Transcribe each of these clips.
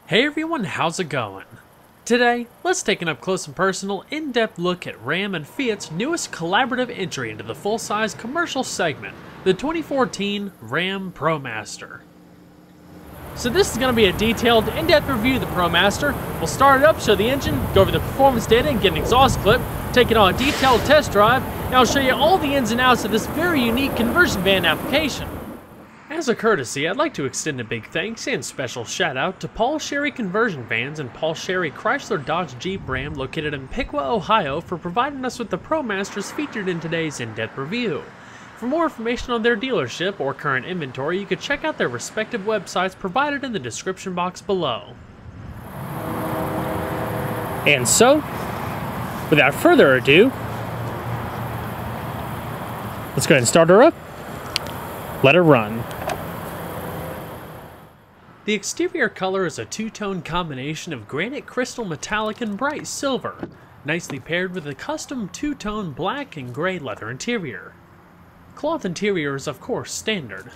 Hey everyone, how's it going? Today, let's take an up-close and personal, in-depth look at Ram and Fiat's newest collaborative entry into the full-size commercial segment, the 2014 Ram Promaster. So this is going to be a detailed, in-depth review of the Promaster. We'll start it up, show the engine, go over the performance data and get an exhaust clip, take it on a detailed test drive, and I'll show you all the ins and outs of this very unique conversion van application. As a courtesy, I'd like to extend a big thanks and special shout out to Paul Sherry Conversion Vans and Paul Sherry Chrysler Dodge Jeep Ram located in Piqua, Ohio for providing us with the Promasters featured in today's in-depth review. For more information on their dealership or current inventory, you could check out their respective websites provided in the description box below. And so, without further ado, let's go ahead and start her up. Let her run. The exterior color is a two-tone combination of granite crystal metallic and bright silver, nicely paired with a custom two-tone black and gray leather interior. Cloth interior is of course standard.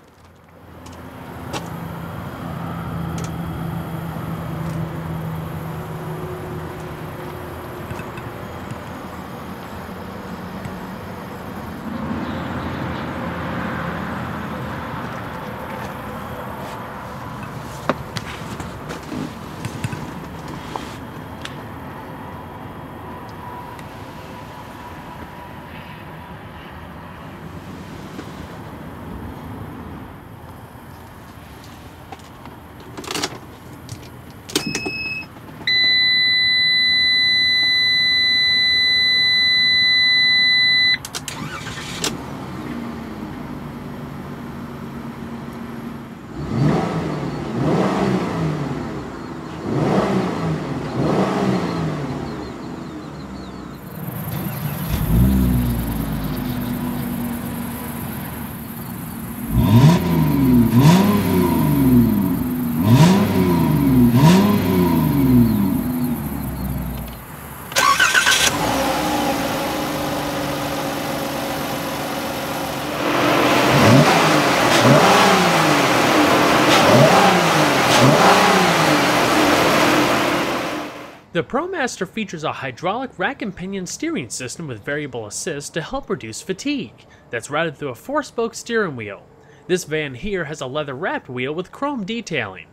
The Promaster features a hydraulic rack and pinion steering system with variable assist to help reduce fatigue, that's routed through a 4-spoke steering wheel. This van here has a leather-wrapped wheel with chrome detailing.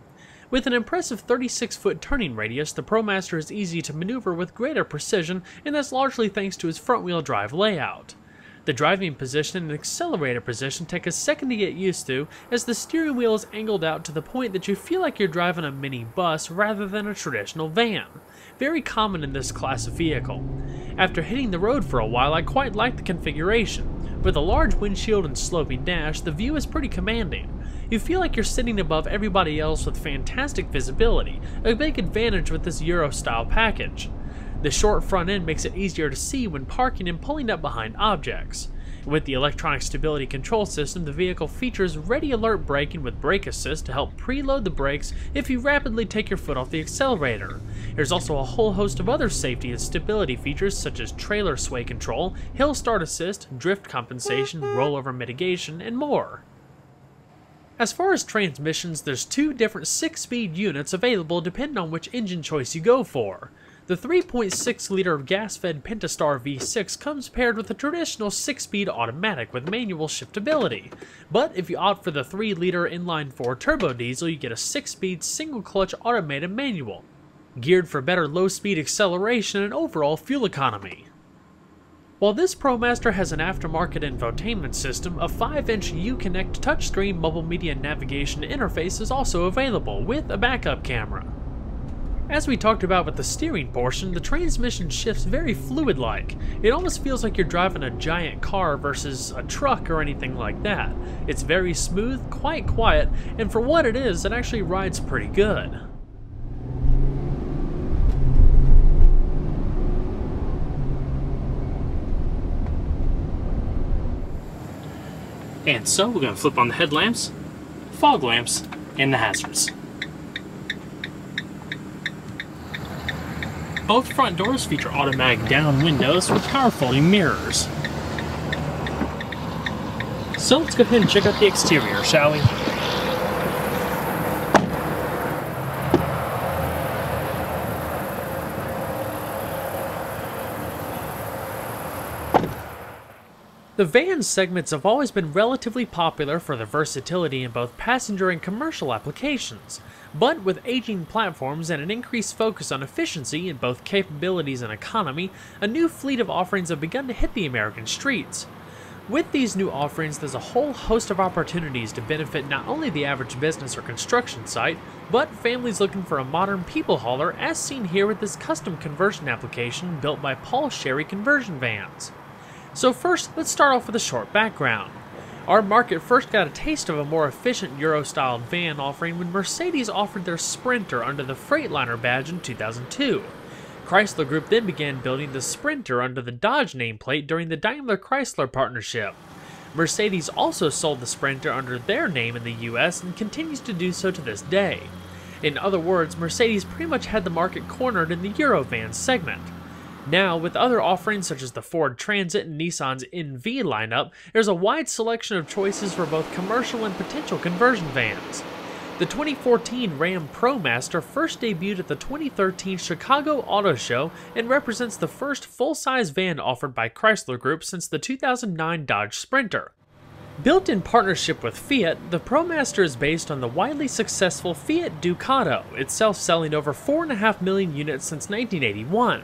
With an impressive 36-foot turning radius, the Promaster is easy to maneuver with greater precision, and that's largely thanks to its front-wheel drive layout. The driving position and accelerator position take a second to get used to, as the steering wheel is angled out to the point that you feel like you're driving a mini bus rather than a traditional van. Very common in this class of vehicle. After hitting the road for a while, I quite like the configuration. With a large windshield and sloping dash, the view is pretty commanding. You feel like you're sitting above everybody else with fantastic visibility, a big advantage with this Euro-style package. The short front end makes it easier to see when parking and pulling up behind objects. With the electronic stability control system, the vehicle features ready alert braking with brake assist to help preload the brakes if you rapidly take your foot off the accelerator. There's also a whole host of other safety and stability features such as trailer sway control, hill start assist, drift compensation, rollover mitigation, and more. As far as transmissions, there's two different 6-speed units available depending on which engine choice you go for. The 3.6-liter gas-fed Pentastar V6 comes paired with a traditional 6-speed automatic with manual shiftability, but if you opt for the 3-liter inline-4 turbo diesel, you get a 6-speed single-clutch automated manual, geared for better low-speed acceleration and overall fuel economy. While this Promaster has an aftermarket infotainment system, a 5-inch Uconnect touchscreen mobile media navigation interface is also available with a backup camera. As we talked about with the steering portion, the transmission shifts very fluid-like. It almost feels like you're driving a giant car versus a truck or anything like that. It's very smooth, quite quiet, and for what it is, it actually rides pretty good. And so we're going to flip on the headlamps, fog lamps, and the hazards. Both front doors feature automatic down windows with power folding mirrors. So let's go ahead and check out the exterior, shall we? The van segments have always been relatively popular for their versatility in both passenger and commercial applications, but with aging platforms and an increased focus on efficiency in both capabilities and economy, a new fleet of offerings have begun to hit the American streets. With these new offerings, there's a whole host of opportunities to benefit not only the average business or construction site, but families looking for a modern people hauler, as seen here with this custom conversion application built by Paul Sherry Conversion Vans. So first, let's start off with a short background. Our market first got a taste of a more efficient Euro-style van offering when Mercedes offered their Sprinter under the Freightliner badge in 2002. Chrysler Group then began building the Sprinter under the Dodge nameplate during the Daimler-Chrysler partnership. Mercedes also sold the Sprinter under their name in the US and continues to do so to this day. In other words, Mercedes pretty much had the market cornered in the Eurovan segment. Now, with other offerings such as the Ford Transit and Nissan's NV lineup, there's a wide selection of choices for both commercial and potential conversion vans. The 2014 Ram Promaster first debuted at the 2013 Chicago Auto Show and represents the first full-size van offered by Chrysler Group since the 2009 Dodge Sprinter. Built in partnership with Fiat, the Promaster is based on the widely successful Fiat Ducato, itself selling over 4.5 million units since 1981.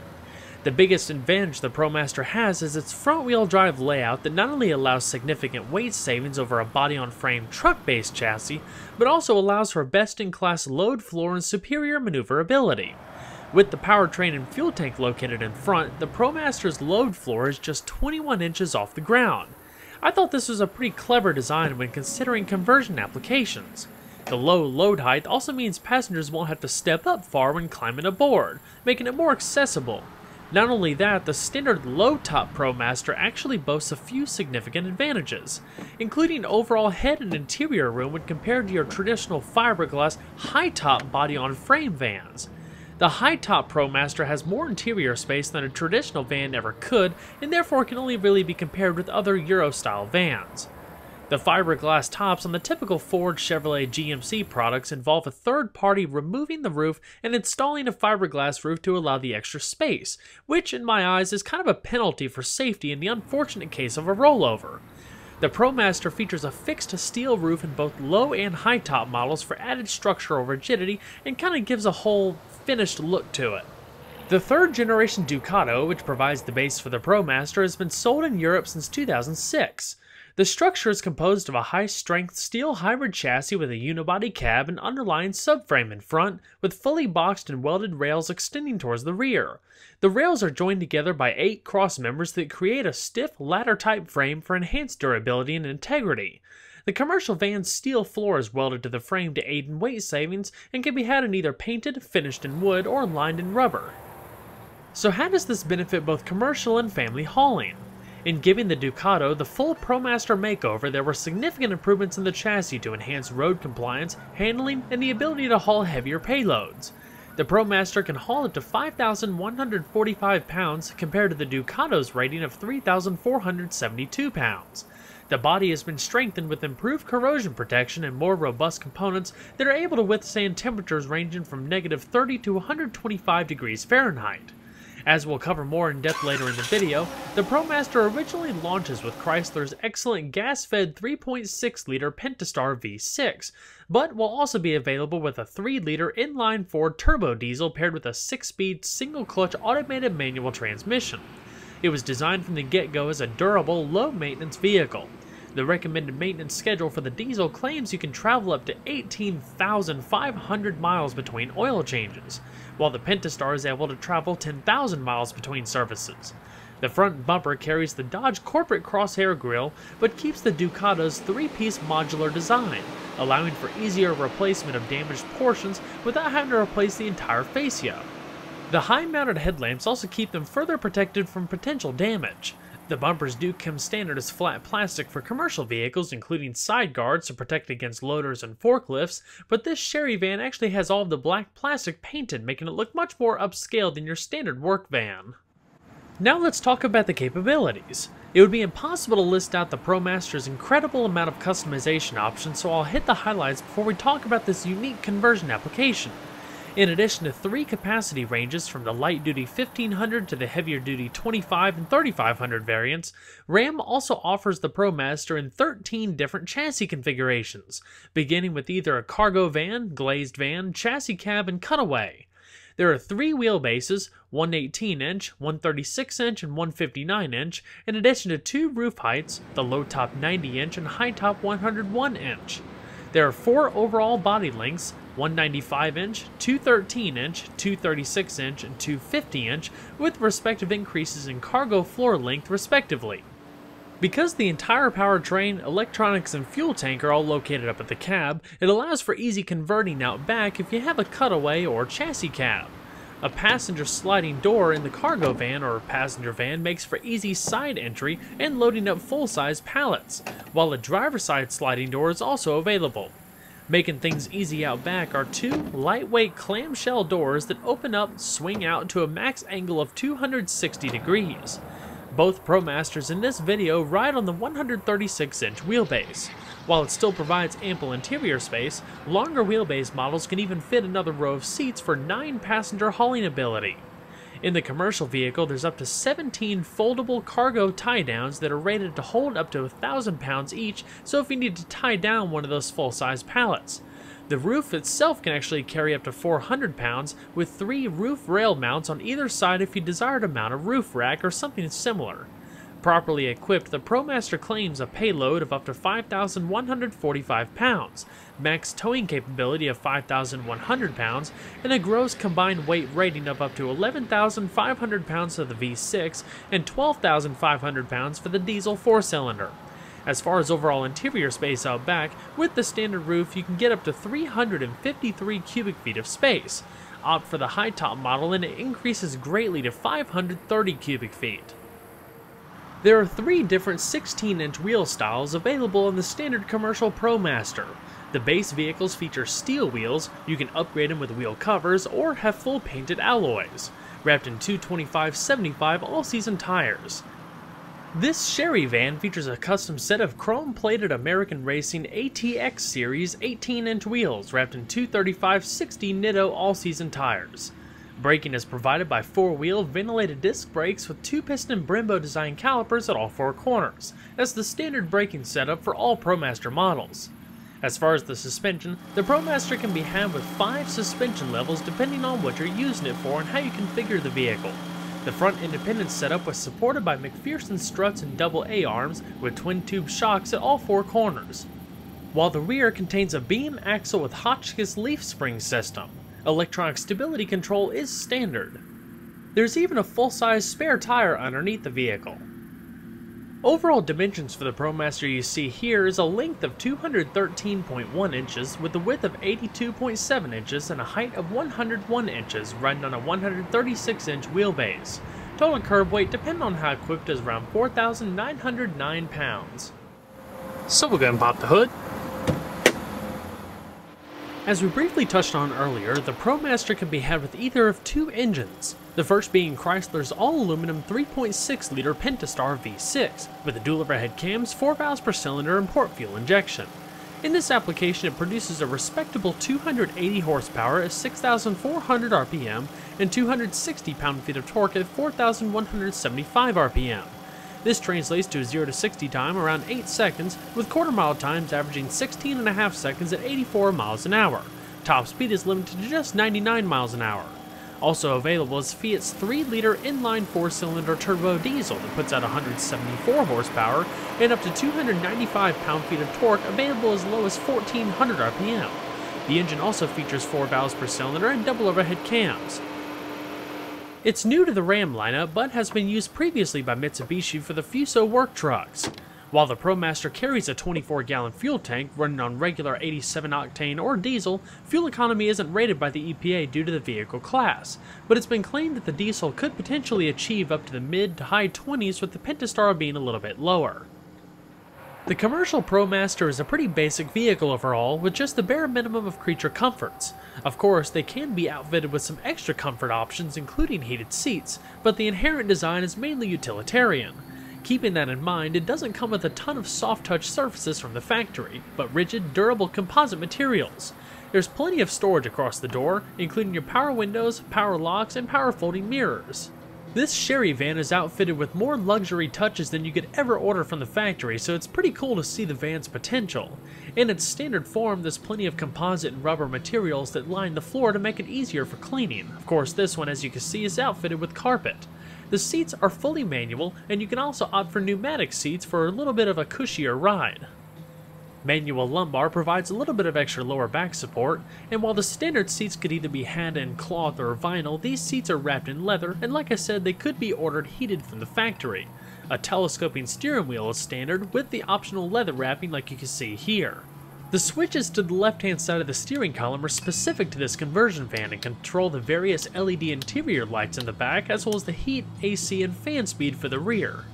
The biggest advantage the Promaster has is its front-wheel drive layout that not only allows significant weight savings over a body-on-frame truck-based chassis, but also allows for best-in-class load floor and superior maneuverability. With the powertrain and fuel tank located in front, the Promaster's load floor is just 21 inches off the ground. I thought this was a pretty clever design when considering conversion applications. The low load height also means passengers won't have to step up far when climbing aboard, making it more accessible. Not only that, the standard low-top Promaster actually boasts a few significant advantages, including overall head and interior room when compared to your traditional fiberglass high-top body-on-frame vans. The high-top Promaster has more interior space than a traditional van ever could, and therefore can only really be compared with other Euro-style vans. The fiberglass tops on the typical Ford, Chevrolet, GMC products involve a third party removing the roof and installing a fiberglass roof to allow the extra space, which in my eyes is kind of a penalty for safety in the unfortunate case of a rollover. The Promaster features a fixed steel roof in both low and high top models for added structural rigidity and kind of gives a whole finished look to it. The third generation Ducato, which provides the base for the Promaster, has been sold in Europe since 2006. The structure is composed of a high-strength steel hybrid chassis with a unibody cab and underlying subframe in front, with fully boxed and welded rails extending towards the rear. The rails are joined together by 8 cross members that create a stiff ladder-type frame for enhanced durability and integrity. The commercial van's steel floor is welded to the frame to aid in weight savings and can be had in either painted, finished in wood, or lined in rubber. So how does this benefit both commercial and family hauling? In giving the Ducato the full Promaster makeover, there were significant improvements in the chassis to enhance road compliance, handling, and the ability to haul heavier payloads. The Promaster can haul up to 5,145 pounds compared to the Ducato's rating of 3,472 pounds. The body has been strengthened with improved corrosion protection and more robust components that are able to withstand temperatures ranging from -30 to 125 degrees Fahrenheit. As we'll cover more in depth later in the video, the Promaster originally launches with Chrysler's excellent gas-fed 3.6-liter Pentastar V6, but will also be available with a 3-liter inline-4 turbo diesel paired with a 6-speed single-clutch automated manual transmission. It was designed from the get-go as a durable, low-maintenance vehicle. The recommended maintenance schedule for the diesel claims you can travel up to 18,500 miles between oil changes, while the Pentastar is able to travel 10,000 miles between services. The front bumper carries the Dodge corporate crosshair grille, but keeps the Ducato's 3-piece modular design, allowing for easier replacement of damaged portions without having to replace the entire fascia. The high-mounted headlamps also keep them further protected from potential damage. The bumpers do come standard as flat plastic for commercial vehicles, including side guards to protect against loaders and forklifts, but this Sherry van actually has all of the black plastic painted, making it look much more upscale than your standard work van. Now let's talk about the capabilities. It would be impossible to list out the Promaster's incredible amount of customization options, so I'll hit the highlights before we talk about this unique conversion application. In addition to 3 capacity ranges from the light-duty 1500 to the heavier-duty 25 and 3500 variants, Ram also offers the Promaster in 13 different chassis configurations, beginning with either a cargo van, glazed van, chassis cab, and cutaway. There are 3 wheelbases, one 18-inch, one 36-inch, and one 59-inch, in addition to 2 roof heights, the low-top 90-inch and high-top 101-inch. There are 4 overall body lengths, one 95-inch, two 13-inch, two 36-inch, and two 50-inch, with respective increases in cargo floor length respectively. Because the entire powertrain, electronics, and fuel tank are all located up at the cab, it allows for easy converting out back if you have a cutaway or chassis cab. A passenger sliding door in the cargo van or passenger van makes for easy side entry and loading up full-size pallets, while a driver's side sliding door is also available. Making things easy out back are 2 lightweight clamshell doors that open up, swing out to a max angle of 260 degrees. Both Promasters in this video ride on the 136-inch wheelbase. While it still provides ample interior space, longer wheelbase models can even fit another row of seats for 9-passenger hauling ability. In the commercial vehicle, there's up to 17 foldable cargo tie-downs that are rated to hold up to 1,000 pounds each, so if you need to tie down one of those full-size pallets. The roof itself can actually carry up to 400 pounds, with 3 roof rail mounts on either side if you desire to mount a roof rack or something similar. Properly equipped, the Promaster claims a payload of up to 5,145 pounds, max towing capability of 5,100 pounds, and a gross combined weight rating of up to 11,500 pounds for the V6 and 12,500 pounds for the diesel 4-cylinder. As far as overall interior space out back, with the standard roof you can get up to 353 cubic feet of space. Opt for the high-top model and it increases greatly to 530 cubic feet. There are 3 different 16-inch wheel styles available in the standard commercial Promaster. The base vehicles feature steel wheels, you can upgrade them with wheel covers, or have full painted alloys, wrapped in 225/75 all-season tires. This Sherry van features a custom set of chrome-plated American Racing ATX Series 18-inch wheels wrapped in 235/60 Nitto all-season tires. Braking is provided by 4-wheel ventilated disc brakes with 2-piston Brembo design calipers at all 4 corners. That's the standard braking setup for all Promaster models. As far as the suspension, the Promaster can be had with 5 suspension levels depending on what you're using it for and how you configure the vehicle. The front independent setup was supported by McPherson struts and double A-arms with twin-tube shocks at all 4 corners, while the rear contains a beam axle with Hotchkiss leaf spring system. Electronic stability control is standard. There's even a full-size spare tire underneath the vehicle. Overall dimensions for the Promaster you see here is a length of 213.1 inches with a width of 82.7 inches and a height of 101 inches, riding on a 136-inch wheelbase. Total curb weight, depending on how equipped, is around 4,909 pounds. So we'll go ahead and pop the hood. As we briefly touched on earlier, the Promaster can be had with either of 2 engines, the first being Chrysler's all-aluminum 3.6-liter Pentastar V6, with the dual overhead cams, 4 valves per cylinder, and port fuel injection. In this application, it produces a respectable 280 horsepower at 6,400 RPM and 260 pound-feet of torque at 4,175 RPM. This translates to a 0 to 60 time around 8 seconds, with quarter-mile times averaging 16.5 seconds at 84 miles an hour. Top speed is limited to just 99 miles an hour. Also available is Fiat's 3-liter inline 4-cylinder turbo diesel that puts out 174 horsepower and up to 295 pound-feet of torque, available as low as 1,400 RPM. The engine also features 4 valves per cylinder and double overhead cams. It's new to the Ram lineup, but has been used previously by Mitsubishi for the Fuso work trucks. While the Promaster carries a 24-gallon fuel tank running on regular 87-octane or diesel, fuel economy isn't rated by the EPA due to the vehicle class, but it's been claimed that the diesel could potentially achieve up to the mid to high 20s, with the Pentastar being a little bit lower. The commercial Promaster is a pretty basic vehicle overall, with just the bare minimum of creature comforts. Of course, they can be outfitted with some extra comfort options, including heated seats, but the inherent design is mainly utilitarian. Keeping that in mind, it doesn't come with a ton of soft-touch surfaces from the factory, but rigid, durable composite materials. There's plenty of storage across the door, including your power windows, power locks, and power folding mirrors. This Sherry van is outfitted with more luxury touches than you could ever order from the factory, so it's pretty cool to see the van's potential. In its standard form, there's plenty of composite and rubber materials that line the floor to make it easier for cleaning. Of course, this one, as you can see, is outfitted with carpet. The seats are fully manual, and you can also opt for pneumatic seats for a little bit of a cushier ride. Manual lumbar provides a little bit of extra lower back support, and while the standard seats could either be had in cloth or vinyl, these seats are wrapped in leather, and like I said, they could be ordered heated from the factory. A telescoping steering wheel is standard, with the optional leather wrapping like you can see here. The switches to the left-hand side of the steering column are specific to this conversion van and control the various LED interior lights in the back, as well as the heat, AC, and fan speed for the rear.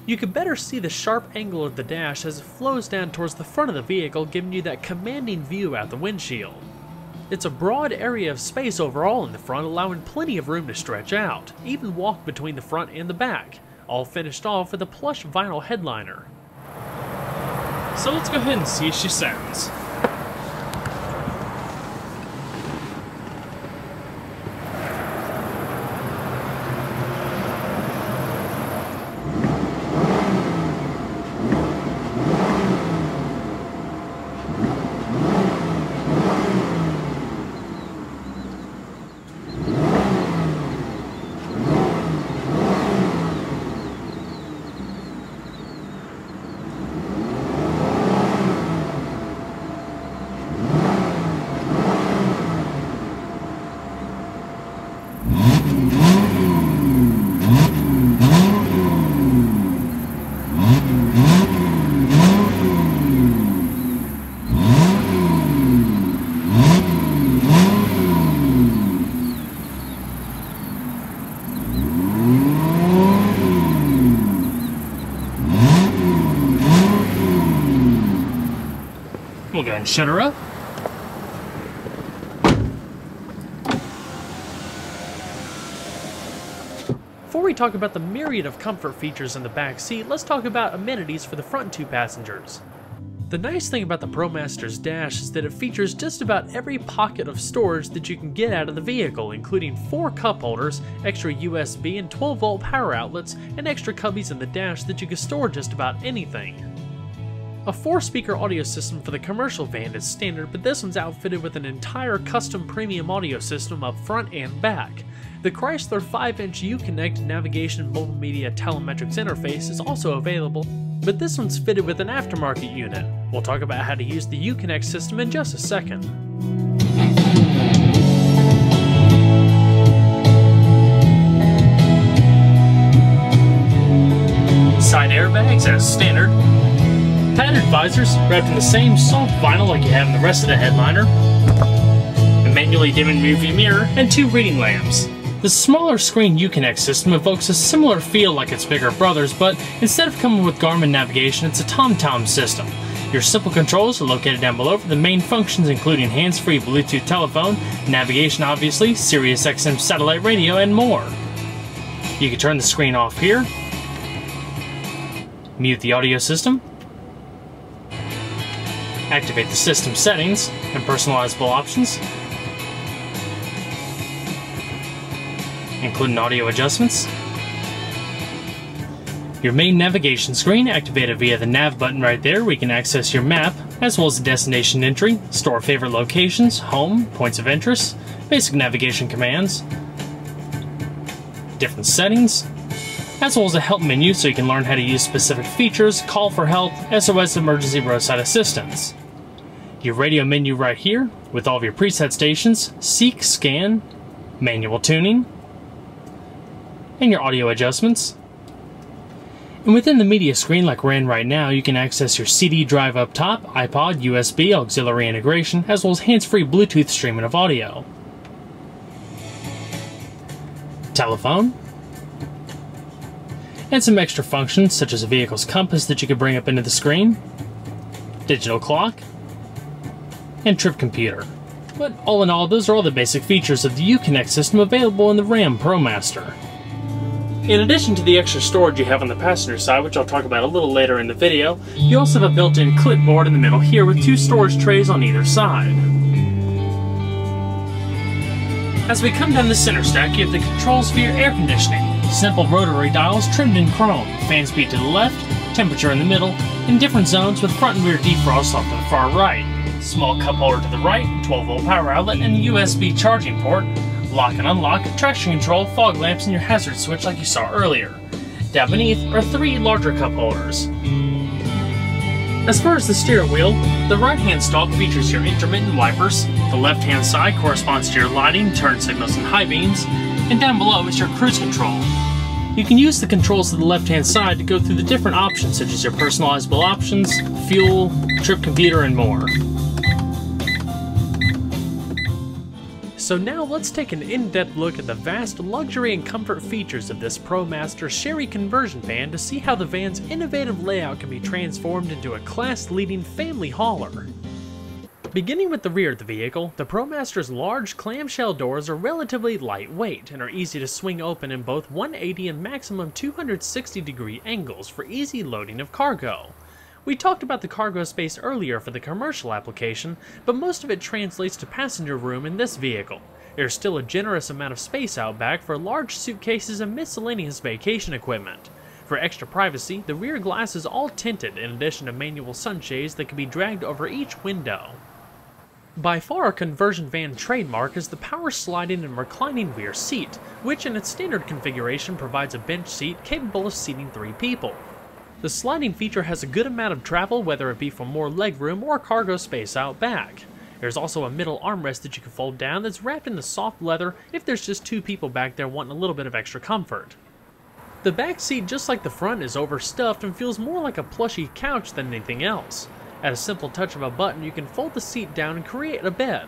You can better see the sharp angle of the dash as it flows down towards the front of the vehicle, giving you that commanding view out the windshield. It's a broad area of space overall in the front, allowing plenty of room to stretch out, even walk between the front and the back, all finished off with a plush vinyl headliner. So let's go ahead and see if she sounds. We'll go ahead and shut her up. Before we talk about the myriad of comfort features in the back seat, let's talk about amenities for the front two passengers. The nice thing about the Promaster's dash is that it features just about every pocket of storage that you can get out of the vehicle, including 4 cup holders, extra USB and 12-volt power outlets, and extra cubbies in the dash that you can store just about anything. A 4-speaker audio system for the commercial van is standard, but this one's outfitted with an entire custom premium audio system up front and back. The Chrysler 5-inch Uconnect navigation mobile media telemetrics interface is also available, but this one's fitted with an aftermarket unit. We'll talk about how to use the Uconnect system in just a second. Side airbags as standard. Padded visors wrapped in the same soft vinyl like you have in the rest of the headliner. A manually dimming rearview mirror and 2 reading lamps. The smaller screen Uconnect system evokes a similar feel like its bigger brothers, but instead of coming with Garmin navigation, it's a TomTom system. Your simple controls are located down below for the main functions, including hands-free Bluetooth telephone, navigation obviously, Sirius XM satellite radio, and more. You can turn the screen off here, mute the audio system, activate the system settings and personalizable options, including audio adjustments. Your main navigation screen activated via the nav button right there, where you can access your map, as well as the destination entry, store favorite locations, home, points of interest, basic navigation commands, different settings, as well as a help menu so you can learn how to use specific features, call for help, SOS emergency roadside assistance. Your radio menu right here, with all of your preset stations, seek, scan, manual tuning, and your audio adjustments. And within the media screen like we're in right now, you can access your CD drive up top, iPod, USB, auxiliary integration, as well as hands-free Bluetooth streaming of audio. Telephone. And some extra functions such as a vehicle's compass that you can bring up into the screen, digital clock, and trip computer. But all in all, those are all the basic features of the Uconnect system available in the Ram Promaster. In addition to the extra storage you have on the passenger side, which I'll talk about a little later in the video, you also have a built-in clipboard in the middle here with 2 storage trays on either side. As we come down the center stack, you have the controls for your air conditioning. Simple rotary dials trimmed in chrome, fan speed to the left, temperature in the middle, and different zones with front and rear defrost off to the far right. Small cup holder to the right, 12-volt power outlet, and a USB charging port. Lock and unlock, traction control, fog lamps, and your hazard switch like you saw earlier. Down beneath are 3 larger cup holders. As far as the steering wheel, the right-hand stalk features your intermittent wipers, the left-hand side corresponds to your lighting, turn signals, and high beams, and down below is your cruise control. You can use the controls to the left-hand side to go through the different options such as your personalizable options, fuel, trip computer, and more. So now let's take an in-depth look at the vast luxury and comfort features of this Promaster Sherry conversion van to see how the van's innovative layout can be transformed into a class-leading family hauler. Beginning with the rear of the vehicle, the Promaster's large clamshell doors are relatively lightweight and are easy to swing open in both 180 and maximum 260-degree angles for easy loading of cargo. We talked about the cargo space earlier for the commercial application, but most of it translates to passenger room in this vehicle. There's still a generous amount of space out back for large suitcases and miscellaneous vacation equipment. For extra privacy, the rear glass is all tinted in addition to manual sunshades that can be dragged over each window. By far, a conversion van trademark is the power sliding and reclining rear seat, which in its standard configuration provides a bench seat capable of seating 3 people. The sliding feature has a good amount of travel, whether it be for more legroom or cargo space out back. There's also a middle armrest that you can fold down that's wrapped in the soft leather if there's just 2 people back there wanting a little bit of extra comfort. The back seat, just like the front, is overstuffed and feels more like a plushy couch than anything else. At a simple touch of a button, you can fold the seat down and create a bed.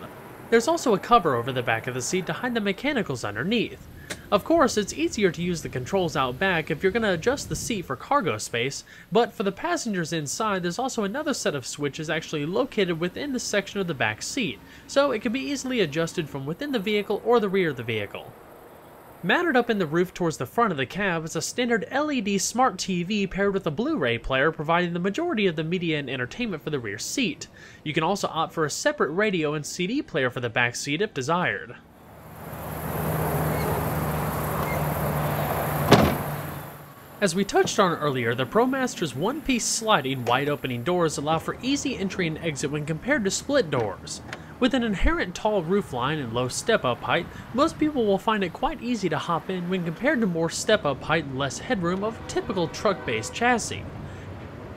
There's also a cover over the back of the seat to hide the mechanicals underneath. Of course, it's easier to use the controls out back if you're going to adjust the seat for cargo space, but for the passengers inside, there's also another set of switches actually located within the section of the back seat, so it can be easily adjusted from within the vehicle or the rear of the vehicle. Mounted up in the roof towards the front of the cab is a standard LED smart TV paired with a Blu-ray player, providing the majority of the media and entertainment for the rear seat. You can also opt for a separate radio and CD player for the back seat if desired. As we touched on earlier, the Promaster's one-piece sliding, wide-opening doors allow for easy entry and exit when compared to split doors. With an inherent tall roofline and low step-up height, most people will find it quite easy to hop in when compared to more step-up height and less headroom of a typical truck-based chassis.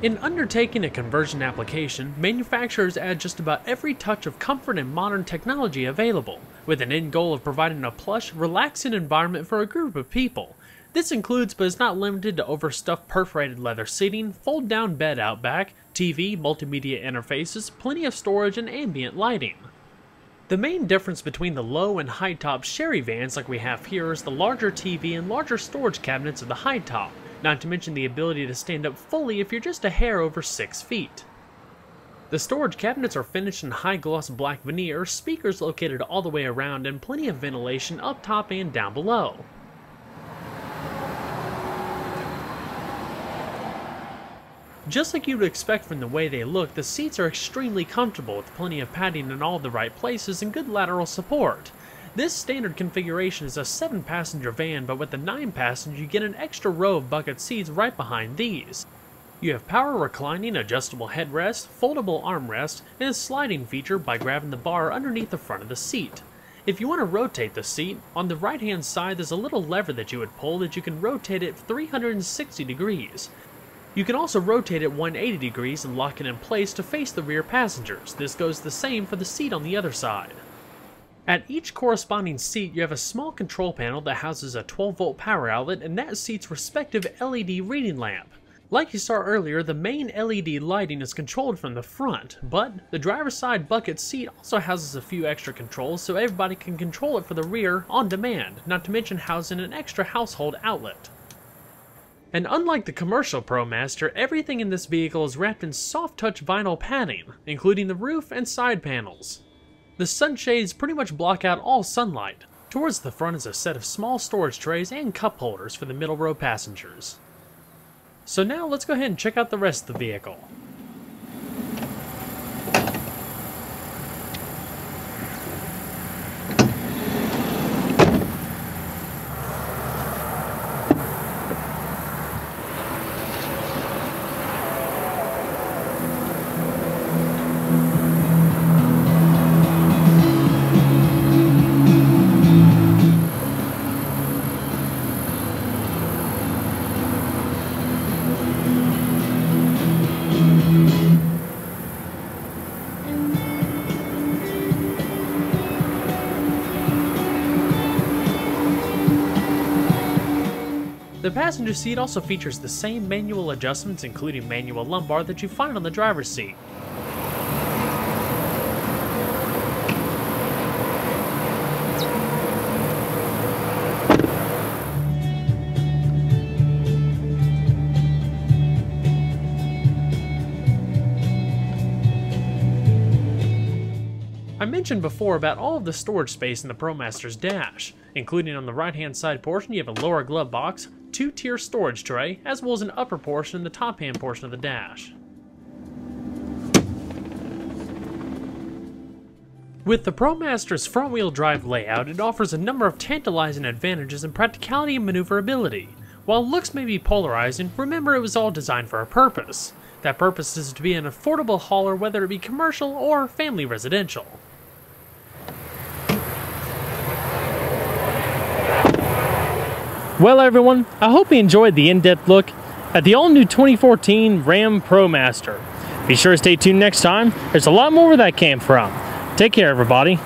In undertaking a conversion application, manufacturers add just about every touch of comfort and modern technology available, with an end goal of providing a plush, relaxing environment for a group of people. This includes, but is not limited to, overstuffed perforated leather seating, fold-down bed out back, TV, multimedia interfaces, plenty of storage, and ambient lighting. The main difference between the low and high-top Sherry vans like we have here is the larger TV and larger storage cabinets of the high-top, not to mention the ability to stand up fully if you're just a hair over 6 feet. The storage cabinets are finished in high-gloss black veneer, speakers located all the way around, and plenty of ventilation up top and down below. Just like you would expect from the way they look, the seats are extremely comfortable with plenty of padding in all the right places and good lateral support. This standard configuration is a 7-passenger van, but with the 9-passenger you get an extra row of bucket seats right behind these. You have power reclining, adjustable headrest, foldable armrest, and a sliding feature by grabbing the bar underneath the front of the seat. If you want to rotate the seat, on the right hand side there's a little lever that you would pull that you can rotate it 360 degrees. You can also rotate it 180 degrees and lock it in place to face the rear passengers. This goes the same for the seat on the other side. At each corresponding seat, you have a small control panel that houses a 12-volt power outlet and that seat's respective LED reading lamp. Like you saw earlier, the main LED lighting is controlled from the front, but the driver's side bucket seat also houses a few extra controls so everybody can control it for the rear on demand, not to mention housing an extra household outlet. And unlike the commercial Promaster, everything in this vehicle is wrapped in soft-touch vinyl padding, including the roof and side panels. The sunshades pretty much block out all sunlight. Towards the front is a set of small storage trays and cup holders for the middle row passengers. So now let's go ahead and check out the rest of the vehicle. The passenger seat also features the same manual adjustments, including manual lumbar, that you find on the driver's seat. I mentioned before about all of the storage space in the Promaster's dash, including on the right-hand side portion you have a lower glove box, 2-tier storage tray, as well as an upper portion in the top-hand portion of the dash. With the Promaster's front-wheel drive layout, it offers a number of tantalizing advantages in practicality and maneuverability. While looks may be polarizing, remember it was all designed for a purpose. That purpose is to be an affordable hauler, whether it be commercial or family residential. Well everyone, I hope you enjoyed the in-depth look at the all-new 2014 Ram Promaster. Be sure to stay tuned next time, there's a lot more where that came from. Take care everybody.